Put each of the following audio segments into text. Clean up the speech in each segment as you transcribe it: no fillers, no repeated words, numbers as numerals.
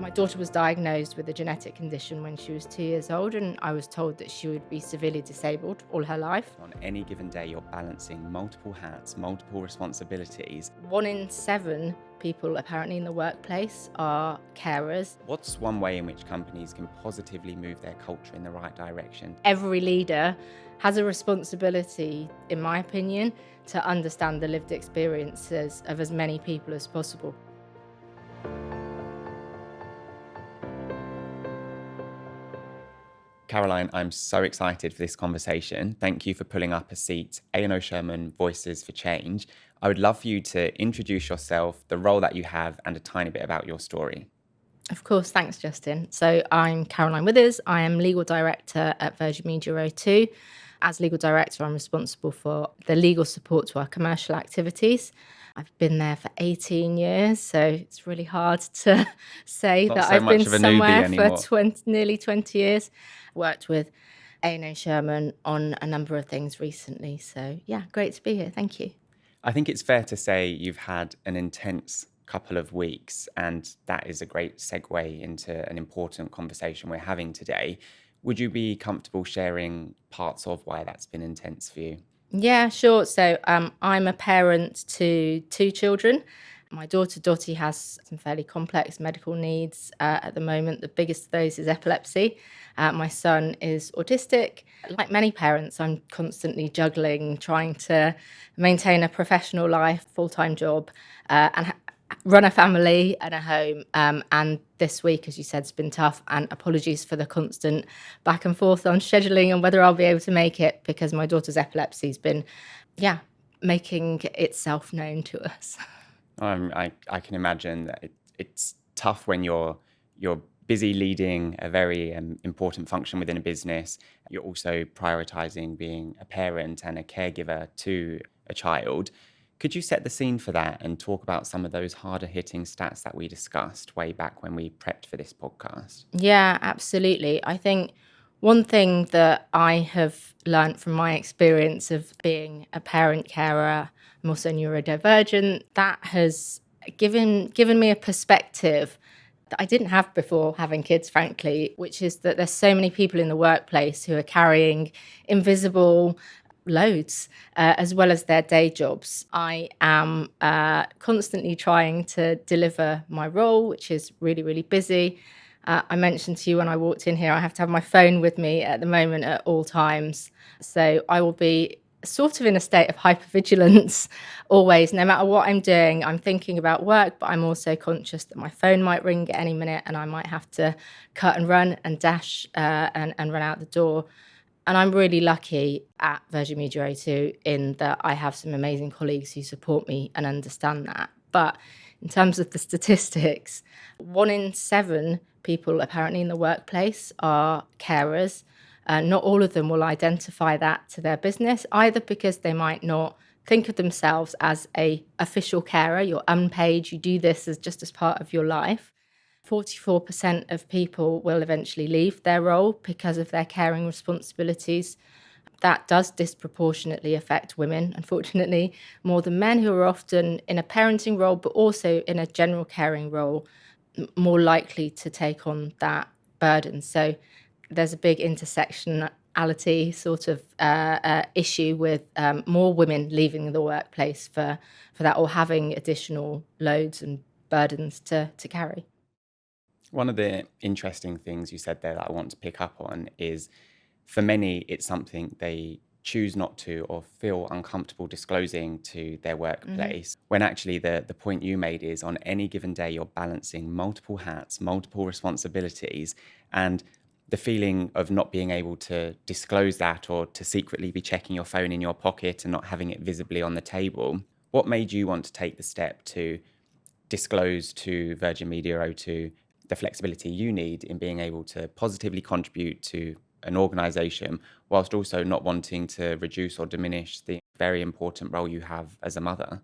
My daughter was diagnosed with a genetic condition when she was 2 years old, and I was told that she would be severely disabled all her life. On any given day, you're balancing multiple hats, multiple responsibilities. 1 in 7 people apparently in the workplace are carers. What's one way in which companies can positively move their culture in the right direction? Every leader has a responsibility, in my opinion, to understand the lived experiences of as many people as possible. Caroline, I'm so excited for this conversation. Thank you for pulling up a seat. A&O Sherman Voices for Change. I would love for you to introduce yourself, the role that you have, and a tiny bit about your story. Of course, thanks, Justin. So I'm Caroline Withers. I am Legal Director at Virgin Media O2. As Legal Director, I'm responsible for the legal support to our commercial activities. I've been there for 18 years, so it's really hard to say Not that so I've much been of a newbie somewhere anymore. for nearly 20 years. Worked with A&O Sherman on a number of things recently. So yeah, great to be here. Thank you. I think it's fair to say you've had an intense couple of weeks, and that is a great segue into an important conversation we're having today. Would you be comfortable sharing parts of why that's been intense for you? Yeah, sure. So I'm a parent to 2 children. My daughter Dottie has some fairly complex medical needs at the moment. The biggest of those is epilepsy. My son is autistic. Like many parents, I'm constantly juggling, trying to maintain a professional life, full-time job, and run a family and a home. And this week, as you said, has been tough. And apologies for the constant back and forth on scheduling and whether I'll be able to make it, because my daughter's epilepsy has been, making itself known to us. I can imagine that it's tough when you're busy leading a very important function within a business. You're also prioritizing being a parent and a caregiver to a child. Could you set the scene for that and talk about some of those harder hitting stats that we discussed way back when we prepped for this podcast? Yeah, absolutely. I think one thing that I have learned from my experience of being a parent carer, I'm also neurodivergent, that has given me a perspective that I didn't have before having kids, frankly, which is that there's so many people in the workplace who are carrying invisible loads as well as their day jobs. I am constantly trying to deliver my role, which is really, really busy. I mentioned to you when I walked in here, I have to have my phone with me at the moment at all times. So I will be sort of in a state of hypervigilance always. No matter what I'm doing, I'm thinking about work, but I'm also conscious that my phone might ring at any minute and I might have to cut and run and dash and run out the door. And I'm really lucky at Virgin Media O2 in that I have some amazing colleagues who support me and understand that. But in terms of the statistics, 1 in 7 people apparently in the workplace are carers. Not all of them will identify that to their business, either because they might not think of themselves as a official carer. You're unpaid, you do this as part of your life. 44% of people will eventually leave their role because of their caring responsibilities. That does disproportionately affect women, unfortunately, more than men, who are often in a parenting role, but also in a general caring role, more likely to take on that burden. So there's a big intersectionality sort of issue with more women leaving the workplace for that, or having additional loads and burdens to carry. One of the interesting things you said there that I want to pick up on is, for many, it's something they choose not to or feel uncomfortable disclosing to their workplace, when actually the point you made is, on any given day, you're balancing multiple hats, multiple responsibilities, and the feeling of not being able to disclose that, or to secretly be checking your phone in your pocket and not having it visibly on the table. What made you want to take the step to disclose to Virgin Media O2 the flexibility you need in being able to positively contribute to an organisation, whilst also not wanting to reduce or diminish the very important role you have as a mother?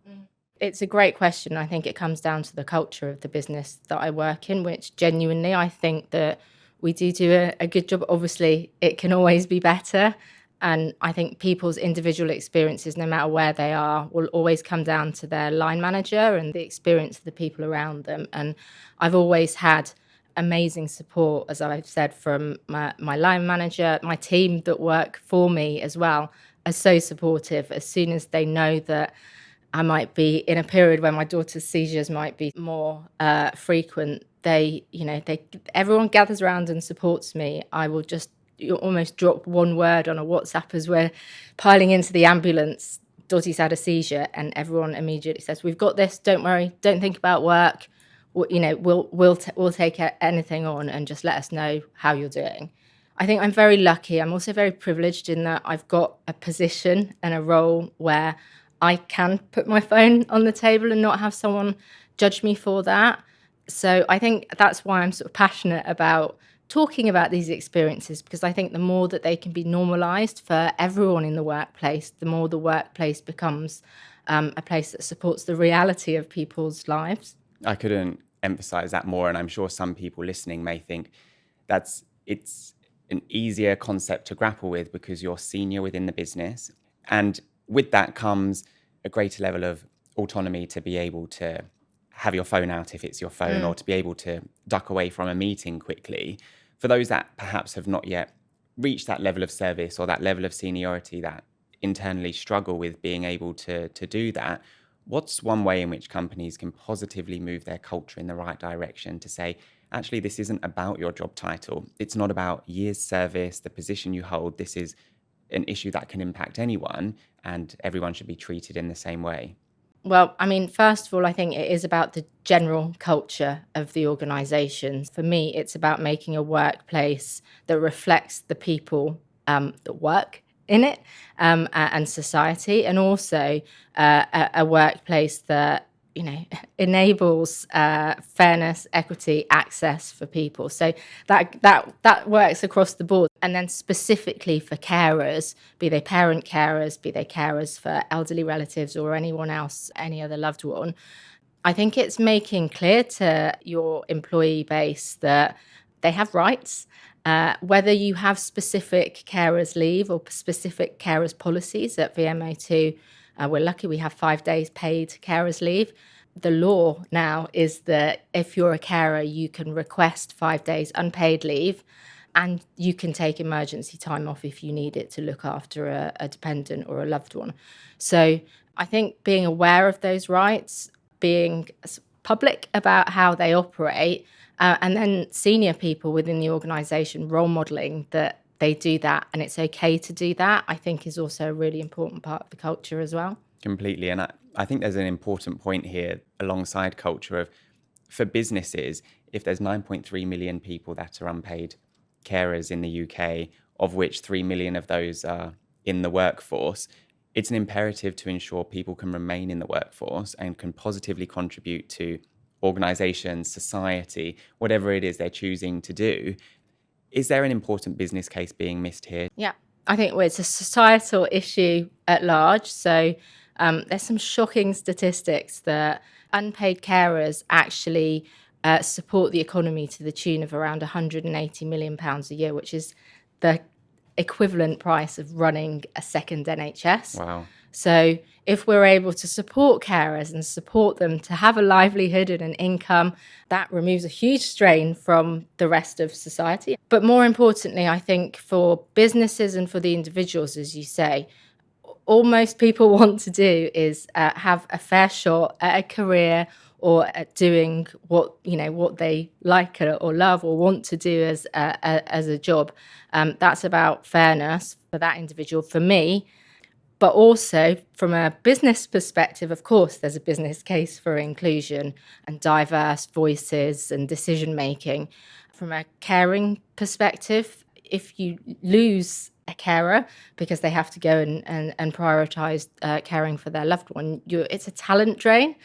It's a great question. I think it comes down to the culture of the business that I work in, which genuinely I think that we do a good job. Obviously, it can always be better. And I think people's individual experiences, no matter where they are, will always come down to their line manager and the experience of the people around them. And I've always had amazing support, as I've said, from my line manager. My team that work for me as well are so supportive. As soon as they know that I might be in a period where my daughter's seizures might be more frequent, everyone gathers around and supports me. I will just almost drop one word on a WhatsApp as we're piling into the ambulance. Dottie's had a seizure, and everyone immediately says, "We've got this. Don't worry. Don't think about work. We'll take anything on, and just let us know how you're doing." I think I'm very lucky. I'm also very privileged in that I've got a position and a role where I can put my phone on the table and not have someone judge me for that. So I think that's why I'm sort of passionate about talking about these experiences, because I think the more that they can be normalised for everyone in the workplace, the more the workplace becomes a place that supports the reality of people's lives. I couldn't emphasize that more. And I'm sure some people listening may think it's an easier concept to grapple with because you're senior within the business. And with that comes a greater level of autonomy to be able to have your phone out if it's your phone, or to be able to duck away from a meeting quickly. For those that perhaps have not yet reached that level of service or that level of seniority that internally struggle with being able to do that, what's one way in which companies can positively move their culture in the right direction to say, actually, this isn't about your job title. It's not about years service, the position you hold. This is an issue that can impact anyone, and everyone should be treated in the same way. Well, I mean, first of all, I think it is about the general culture of the organisation. For me, it's about making a workplace that reflects the people that work in it and society, and also a workplace that enables fairness, equity, access for people. So that works across the board. And then specifically for carers, be they parent carers, be they carers for elderly relatives or anyone else, any other loved one, I think it's making clear to your employee base that they have rights. Whether you have specific carers leave or specific carers policies at VMO2, we're lucky we have 5 days paid carers leave. The law now is that if you're a carer, you can request 5 days unpaid leave, and you can take emergency time off if you need it to look after a dependent or a loved one. So I think being aware of those rights, being public about how they operate, and then senior people within the organisation role modelling that they do that and it's okay to do that, I think is also a really important part of the culture as well. Completely. And I think there's an important point here alongside culture of, for businesses, if there's 9.3 million people that are unpaid carers in the UK, of which 3 million of those are in the workforce, it's an imperative to ensure people can remain in the workforce and can positively contribute to organizations, society, whatever it is they're choosing to do. Is there an important business case being missed here? Yeah, I think it's a societal issue at large. So there's some shocking statistics that unpaid carers actually support the economy to the tune of around £180 million a year, which is the equivalent price of running a second NHS. Wow. So if we're able to support carers and support them to have a livelihood and an income, that removes a huge strain from the rest of society. But more importantly, I think for businesses and for the individuals, as you say, all most people want to do is have a fair shot at a career or at doing what they like or love or want to do as a job. That's about fairness for that individual, for me. But also from a business perspective, of course, there's a business case for inclusion and diverse voices and decision making. From a caring perspective, if you lose a carer because they have to go and prioritise caring for their loved one, it's a talent drain.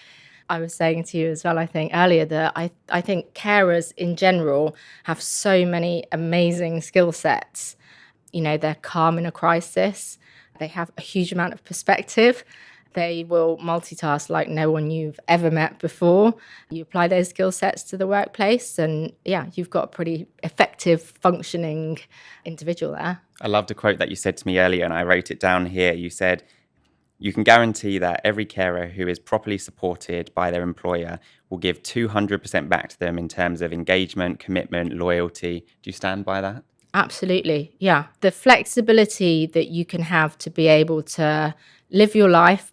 I was saying to you as well, I think earlier, that I think carers in general have so many amazing skill sets. They're calm in a crisis. They have a huge amount of perspective. They will multitask like no one you've ever met before. You apply those skill sets to the workplace and, you've got a pretty effective, functioning individual there. I loved a quote that you said to me earlier, and I wrote it down here. You said, You can guarantee that every carer who is properly supported by their employer will give 200% back to them in terms of engagement, commitment, loyalty. Do you stand by that? Absolutely. Yeah. The flexibility that you can have to be able to live your life,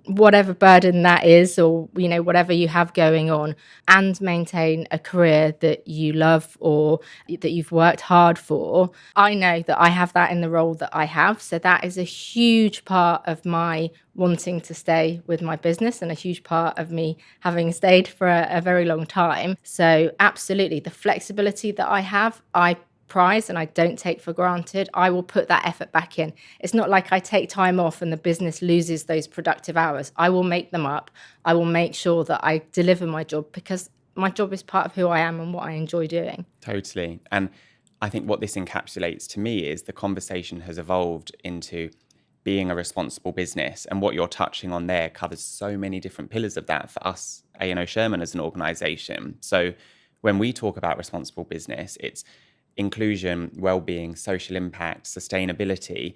whatever burden that is, or, whatever you have going on, and maintain a career that you love or that you've worked hard for. I know that I have that in the role that I have. So that is a huge part of my wanting to stay with my business and a huge part of me having stayed for a very long time. So absolutely, the flexibility that I have, I prize and I don't take for granted. I will put that effort back in. It's not like I take time off and the business loses those productive hours. I will make them up. I will make sure that I deliver my job because my job is part of who I am and what I enjoy doing. Totally. And I think what this encapsulates to me is the conversation has evolved into being a responsible business. And what you're touching on there covers so many different pillars of that for us, A&O Sherman, as an organization. So when we talk about responsible business, it's inclusion, well-being, social impact, sustainability,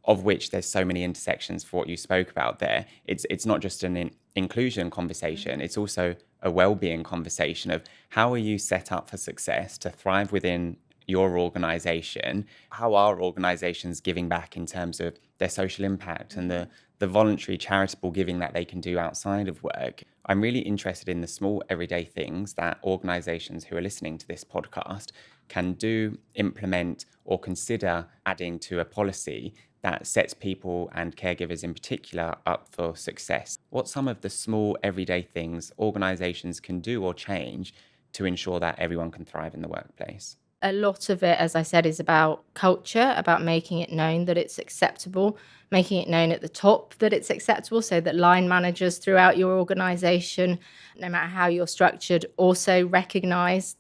of which there's so many intersections for what you spoke about there. It's not just an inclusion conversation, it's also a well-being conversation of how are you set up for success to thrive within your organization? How are organizations giving back in terms of their social impact and the voluntary charitable giving that they can do outside of work? I'm really interested in the small everyday things that organizations who are listening to this podcast can do, implement, or consider adding to a policy that sets people and caregivers in particular up for success. What's some of the small everyday things organizations can do or change to ensure that everyone can thrive in the workplace? A lot of it, as I said, is about culture, about making it known that it's acceptable, making it known at the top that it's acceptable so that line managers throughout your organization, no matter how you're structured, also recognize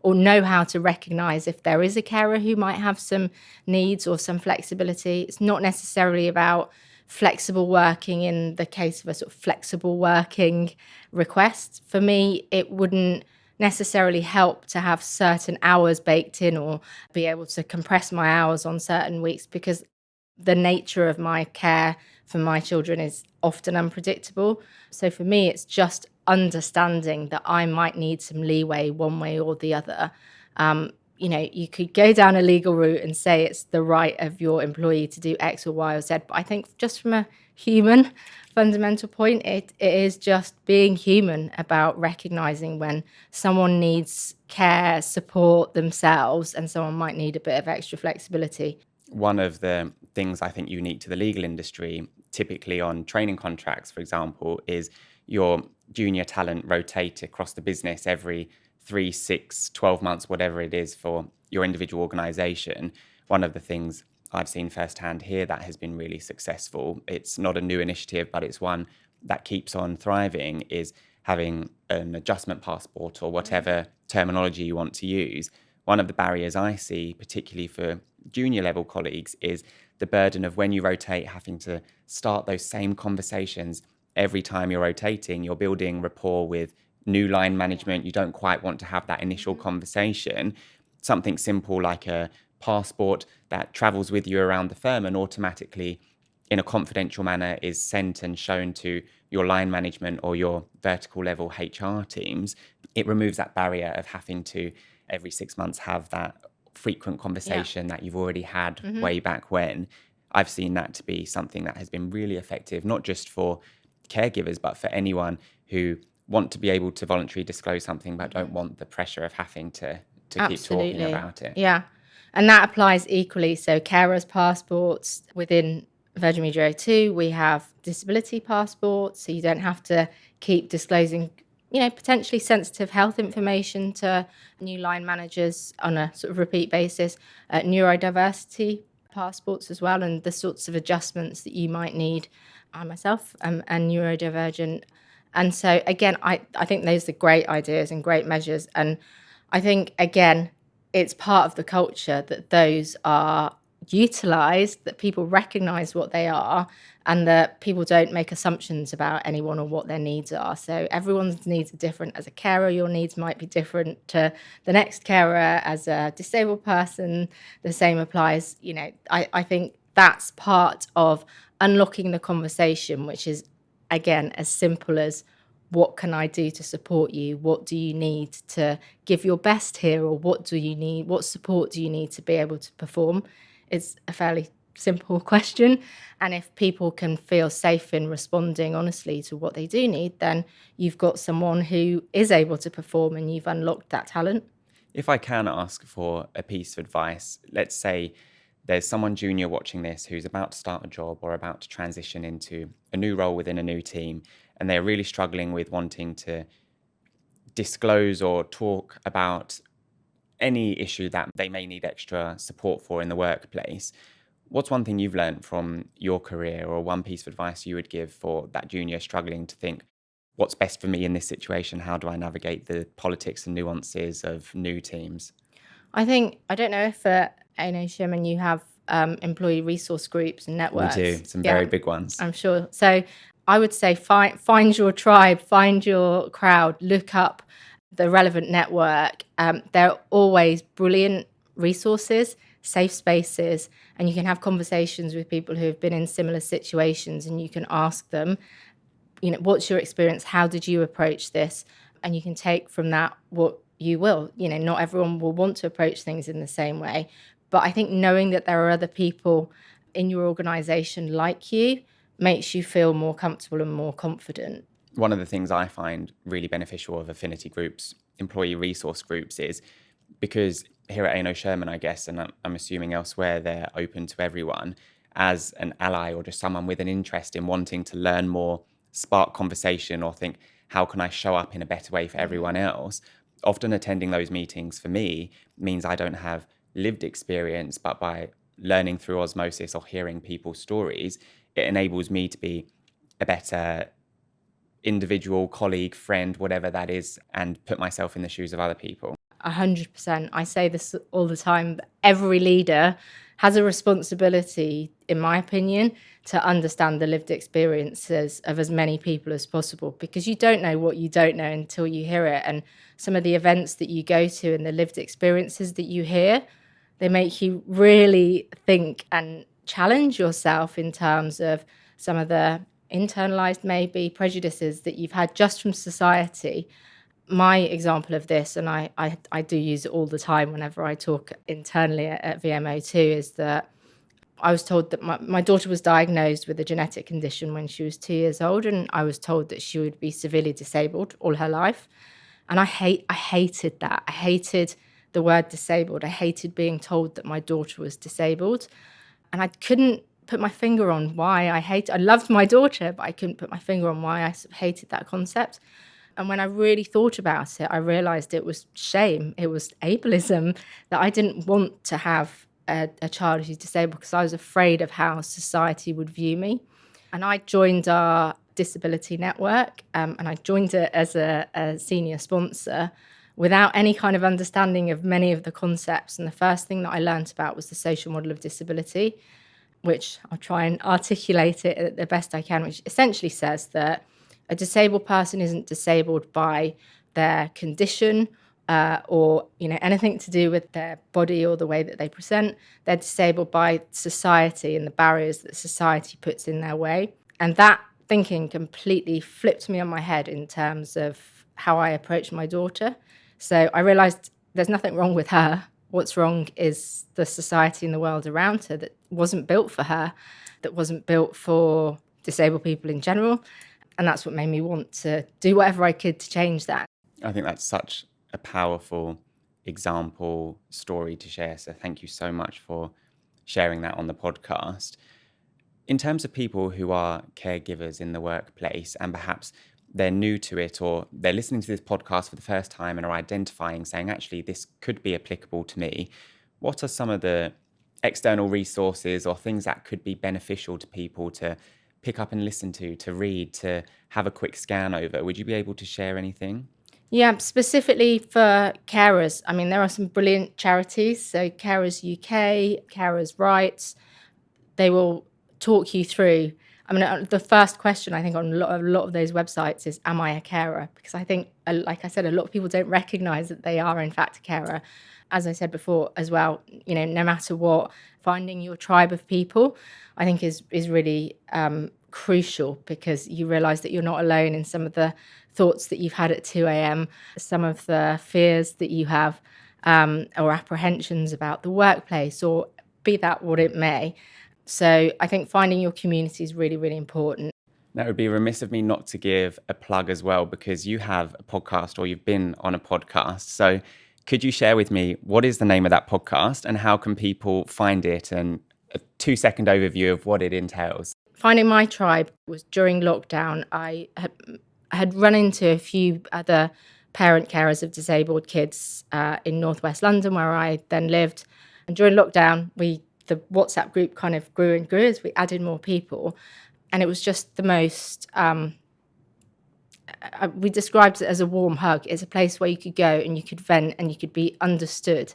or know how to recognize if there is a carer who might have some needs or some flexibility. It's not necessarily about flexible working in the case of a sort of flexible working request. For me, it wouldn't necessarily help to have certain hours baked in or be able to compress my hours on certain weeks because the nature of my care for my children is often unpredictable. So for me, it's just understanding that I might need some leeway one way or the other. You could go down a legal route and say it's the right of your employee to do X or Y or Z. But I think just from a human fundamental point, it is just being human about recognizing when someone needs care, support themselves, and someone might need a bit of extra flexibility. One of the things I think unique to the legal industry, typically on training contracts, for example, is your junior talent rotate across the business every 3, 6, 12 months, whatever it is for your individual organization. One of the things I've seen firsthand here that has been really successful, it's not a new initiative, but it's one that keeps on thriving, is having an adjustment passport or whatever terminology you want to use. One of the barriers I see, particularly for junior level colleagues, is the burden of when you rotate, having to start those same conversations every time you're rotating. You're building rapport with new line management. You don't quite want to have that initial conversation. Something simple like a passport that travels with you around the firm and automatically, in a confidential manner, is sent and shown to your line management or your vertical level HR teams. It removes that barrier of having to every 6 months have that frequent conversation that you've already had way back when. I've seen that to be something that has been really effective, not just for caregivers, but for anyone who want to be able to voluntarily disclose something but don't want the pressure of having to keep talking about it. Yeah. And that applies equally. So carers passports within Virgin Media O2, we have disability passports, so you don't have to keep disclosing potentially sensitive health information to new line managers on a sort of repeat basis. Neurodiversity passports as well, and the sorts of adjustments that you might need. I myself am neurodivergent. And so, again, I think those are great ideas and great measures. And I think, again, it's part of the culture that those are utilised, that people recognise what they are, and that people don't make assumptions about anyone or what their needs are. So everyone's needs are different. As a carer, your needs might be different to the next carer. As a disabled person, the same applies. I think that's part of unlocking the conversation, which is, again, as simple as, what can I do to support you? What do you need to give your best here? Or what do you need? What support do you need to be able to perform? It's a fairly simple question. And if people can feel safe in responding honestly to what they do need, then you've got someone who is able to perform and you've unlocked that talent. If I can ask for a piece of advice, let's say there's someone junior watching this who's about to start a job or about to transition into a new role within a new team, and they're really struggling with wanting to disclose or talk about any issue that they may need extra support for in the workplace. What's one thing you've learned from your career, or one piece of advice you would give for that junior struggling to think, what's best for me in this situation? How do I navigate the politics and nuances of new teams? I don't know if at A&O Sherman you have employee resource groups and networks. We do, some very big ones. I'm sure. So I would say find your tribe, find your crowd, look up the relevant network. They're always brilliant resources, safe spaces, and you can have conversations with people who have been in similar situations, and you can ask them, what's your experience? How did you approach this? And you can take from that what you will. Not everyone will want to approach things in the same way. But I think knowing that there are other people in your organization like you makes you feel more comfortable and more confident. One of the things I find really beneficial of affinity groups, employee resource groups, is because here at A&O Sherman, I guess, and I'm assuming elsewhere, they're open to everyone, as an ally or just someone with an interest in wanting to learn more, spark conversation, or think, how can I show up in a better way for everyone else? Often attending those meetings for me means I don't have lived experience, but by learning through osmosis or hearing people's stories, it enables me to be a better individual, colleague, friend, whatever that is, and put myself in the shoes of other people. 100%. I say this all the time. Every leader has a responsibility, in my opinion, to understand the lived experiences of as many people as possible, because you don't know what you don't know until you hear it. And some of the events that you go to and the lived experiences that you hear, they make you really think and challenge yourself in terms of some of the internalized, maybe, prejudices that you've had just from society. My example of this, and I do use it all the time whenever I talk internally at VMO2, is that I was told that my daughter was diagnosed with a genetic condition when she was 2 years old, and I was told that she would be severely disabled all her life. And I hated that. I hated the word disabled. I hated being told that my daughter was disabled. And I couldn't put my finger on why I loved my daughter, but I couldn't put my finger on why I hated that concept. And when I really thought about it, I realized it was shame. It was ableism, that I didn't want to have a child who's disabled because I was afraid of how society would view me. And I joined our disability network, and I joined it as a senior sponsor without any kind of understanding of many of the concepts. And the first thing that I learned about was the social model of disability, which I'll try and articulate it the best I can, which essentially says that a disabled person isn't disabled by their condition or anything to do with their body or the way that they present. They're disabled by society and the barriers that society puts in their way. And that thinking completely flipped me on my head in terms of how I approach my daughter. So I realized there's nothing wrong with her. What's wrong is the society and the world around her that wasn't built for her, that wasn't built for disabled people in general. And that's what made me want to do whatever I could to change that. I think that's such a powerful example story to share. So thank you so much for sharing that on the podcast. In terms of people who are caregivers in the workplace and perhaps they're new to it, or they're listening to this podcast for the first time and are identifying, saying, actually, this could be applicable to me, what are some of the external resources or things that could be beneficial to people to pick up and listen to read, to have a quick scan over? Would you be able to share anything? Yeah, specifically for carers. I mean, there are some brilliant charities. So Carers UK, Carers Rights, they will talk you through. I mean, the first question I think on a lot of those websites is, am I a carer? Because I think, like I said, a lot of people don't recognize that they are in fact a carer. As I said before as well, no matter what, finding your tribe of people, I think is really crucial, because you realize that you're not alone in some of the thoughts that you've had at 2 a.m., some of the fears that you have, or apprehensions about the workplace, or be that what it may. So I think finding your community is really, really important. That would be remiss of me not to give a plug as well, because you have a podcast, or you've been on a podcast. So could you share with me what is the name of that podcast and how can people find it, and a 2-second overview of what it entails? Finding my tribe was during lockdown. I had run into a few other parent carers of disabled kids in northwest London, where I then lived. And during lockdown, the WhatsApp group kind of grew and grew as we added more people. And it was just the most, we described it as a warm hug. It's a place where you could go and you could vent and you could be understood.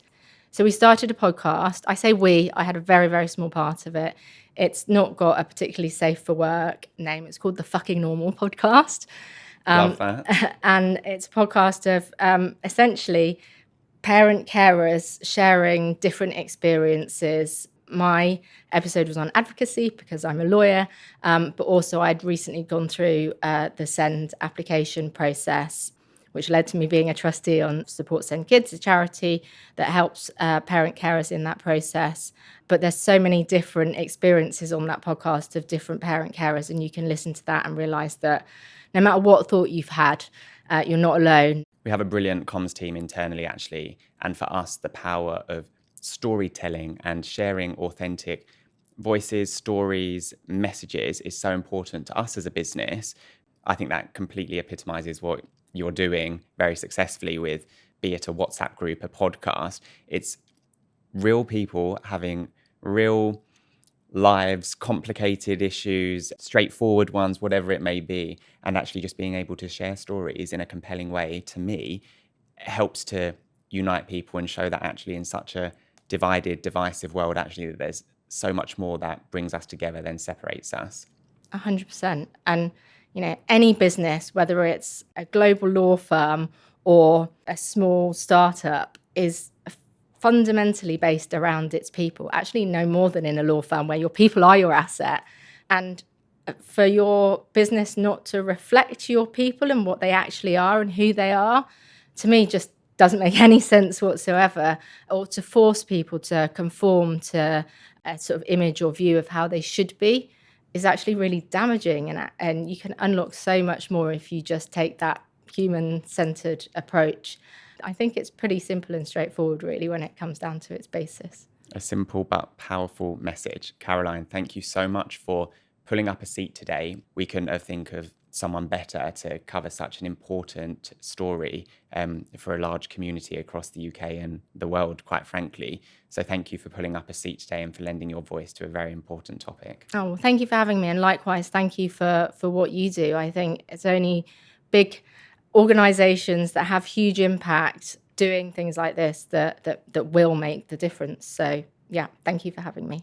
So we started a podcast. I say we, I had a very, very small part of it. It's not got a particularly safe for work name. It's called the Fucking Normal Podcast. Love that. And it's a podcast of essentially parent carers sharing different experiences. My episode was on advocacy because I'm a lawyer, but also I'd recently gone through the SEND application process, which led to me being a trustee on Support Send Kids, a charity that helps parent carers in that process. But there's so many different experiences on that podcast of different parent carers, and you can listen to that and realise that no matter what thought you've had, you're not alone. We have a brilliant comms team internally, actually. And for us, the power of storytelling and sharing authentic voices, stories, messages is so important to us as a business. I think that completely epitomizes what you're doing very successfully with, be it a WhatsApp group, a podcast. It's real people having real lives, complicated issues, straightforward ones, whatever it may be, and actually just being able to share stories in a compelling way, to me, helps to unite people and show that actually in such a divided, divisive world, actually that there's so much more that brings us together than separates us. 100%. And, any business, whether it's a global law firm or a small startup, is fundamentally based around its people, actually no more than in a law firm where your people are your asset. And for your business not to reflect your people and what they actually are and who they are, to me, just doesn't make any sense whatsoever. Or to force people to conform to a sort of image or view of how they should be is actually really damaging. And you can unlock so much more if you just take that human-centered approach. I think it's pretty simple and straightforward, really, when it comes down to its basis. A simple but powerful message. Caroline, thank you so much for pulling up a seat today. We couldn't think of someone better to cover such an important story for a large community across the UK and the world, quite frankly. So thank you for pulling up a seat today and for lending your voice to a very important topic. Oh, well, thank you for having me. And likewise, thank you for what you do. I think it's only big organisations that have huge impact doing things like this that will make the difference. So yeah, thank you for having me.